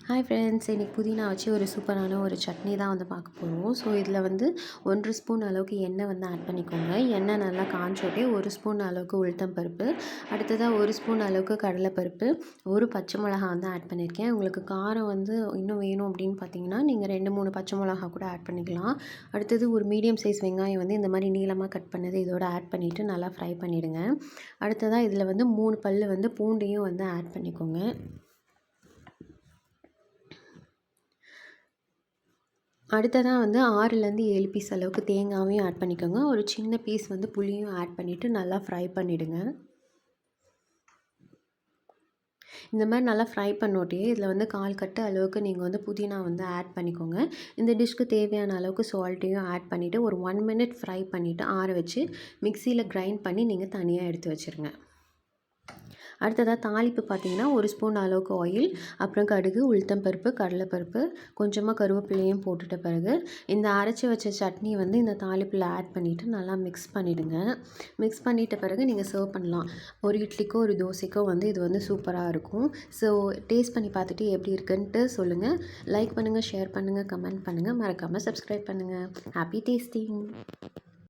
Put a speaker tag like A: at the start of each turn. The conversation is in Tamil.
A: ஹாய் ஃப்ரெண்ட்ஸ், இன்றைக்கி புதினா வச்சு ஒரு சூப்பரான ஒரு சட்னி தான் வந்து பார்க்க போகிறோம். ஸோ இதில் வந்து 1 ஸ்பூன் அளவுக்கு எண்ணெய் வந்து ஆட் பண்ணிக்கோங்க. எண்ணெய் நல்லா காஞ்சோட்டே 1 ஸ்பூன் அளவுக்கு உளுத்தம் பருப்பு, அடுத்ததாக 1 ஸ்பூன் அளவுக்கு கடலைப்பருப்பு, ஒரு பச்சை மிளகா வந்து ஆட் பண்ணியிருக்கேன். உங்களுக்கு காரம் வந்து இன்னும் வேணும் அப்படின்னு பார்த்தீங்கன்னா நீங்கள் 2 3 பச்சை மிளகா கூட ஆட் பண்ணிக்கலாம். அடுத்தது ஒரு மீடியம் சைஸ் வெங்காயம் வந்து இந்த மாதிரி நீளமாக கட் பண்ணது இதோட ஆட் பண்ணிவிட்டு நல்லா ஃப்ரை பண்ணிவிடுங்க. அடுத்ததாக இதில் வந்து 3 பல் வந்து பூண்டையும் வந்து ஆட் பண்ணிக்கோங்க. அடுத்ததாக வந்து 6லேருந்து 7 பீஸ் அளவுக்கு தேங்காவையும் ஆட் பண்ணிக்கோங்க. ஒரு சின்ன பீஸ் வந்து புளியும் ஆட் பண்ணிவிட்டு நல்லா ஃப்ரை பண்ணிவிடுங்க. இந்த மாதிரி நல்லா ஃப்ரை பண்ணோட்டே இதில் வந்து 1/4 கட்டு அளவுக்கு நீங்கள் வந்து புதினா வந்து ஆட் பண்ணிக்கோங்க. இந்த டிஷ்க்கு தேவையான அளவுக்கு சால்ட்டையும் ஆட் பண்ணிவிட்டு ஒரு 1 மினிட் ஃப்ரை பண்ணிவிட்டு ஆற வச்சு மிக்சியில் கிரைண்ட் பண்ணி நீங்கள் தனியாக எடுத்து வச்சுருங்க. அடுத்ததாக தாளிப்பு பார்த்தீங்கன்னா 1 ஸ்பூன் அளவுக்கு ஆயில், அப்புறம் கடுகு, உளுத்தம் பருப்பு, கடலைப்பருப்பு, கொஞ்சமாக கருவேப்பிலையும் போட்டுட்ட பிறகு இந்த அரைச்சி வச்ச சட்னி வந்து இந்த தாளிப்பில் ஆட் பண்ணிவிட்டு நல்லா மிக்ஸ் பண்ணிவிடுங்க. மிக்ஸ் பண்ணிட்ட பிறகு நீங்கள் சர்வ் பண்ணலாம். ஒரு இட்லிக்கோ ஒரு தோசைக்கோ வந்து இது வந்து சூப்பராக இருக்கும். ஸோ டேஸ்ட் பண்ணி பார்த்துட்டு எப்படி இருக்குன்ட்டு சொல்லுங்கள். லைக் பண்ணுங்கள், ஷேர் பண்ணுங்கள், கமெண்ட் பண்ணுங்கள், மறக்காமல் சப்ஸ்கிரைப் பண்ணுங்கள். Happy tasting.